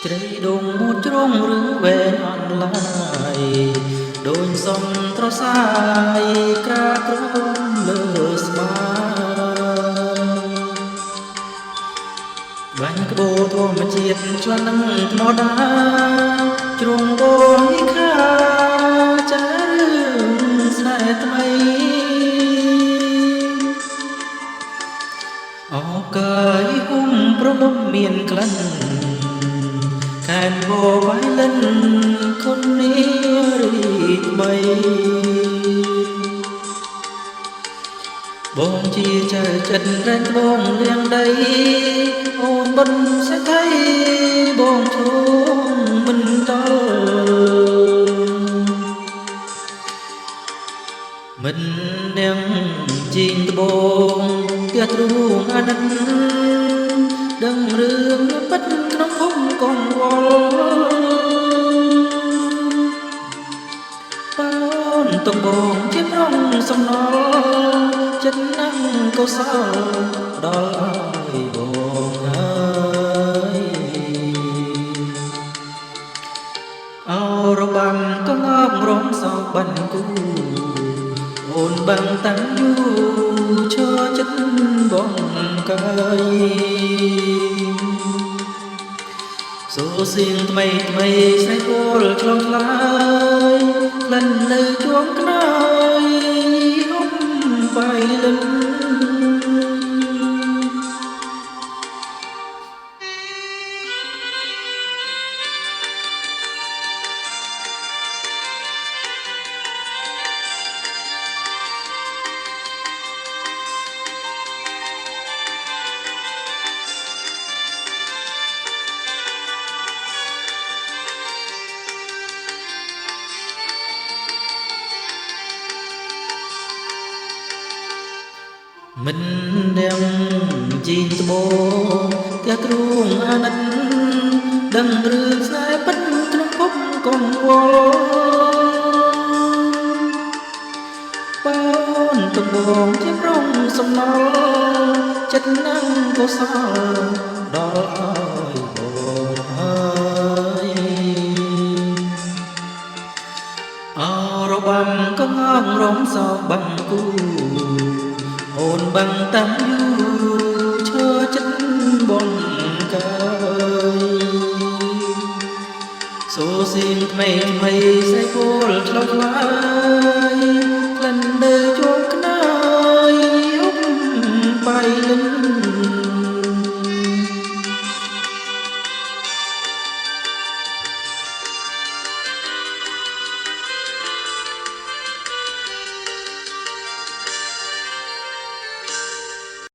ជ្រៃដងមួយជ្រុងឬវែងអន្លាយដូចសំត្រសាយក្រាក្រំលើស្មាបាញ់ក្បូរធម្មជាតិឆ្លងនឹងថ្មដាជ្រុងបនខាចារឿងស្នេហ៍ថ្មីអោកាយហុំប្រមុំមានក្លិនខែនបបៃលិនគុណនារីថ្មីបងជាចៅចិនរែងបងលៀងដីអូនបិនសេដ្ឋីបងឈោងមិនតល់មិននាងជីងត្បូងផ្ទះទ្រូងអាណិតដឹងរឿងពិតក្នុងភូមិកងវល់ប៉ោនតំបងជាប្រងសំណល់ចិត្តណាំកុសលដល់ឲ្យបងហើយអោរបាំក៏ងប់រំសោកបាញ់គូអូនបាំងតាំងយូឈរចិត្តបងកាយសូរសៀងថ្មីថ្មីស្រីពលឆ្លងឆ្លើយក្លិននៅជួងក្នើយហុំបៃលិនមិនដឹងជីងត្បូងផ្ទះទ្រូងអាណិតដឹងរឿងខ្សែពិតក្នុងភពកងវល់ប៉ោនតំបងជាប្រងសំណល់ចិត្តណាំងកុសលដល់ឲ្យបងហើយអរបាំក៏ងងរំសោកបាំងគូអូនបាំងតាំងយូឈើចិត្តបងកាយសូរសៀងថ្មីថ្មីស្រីពលឆ្លងឆ្លើ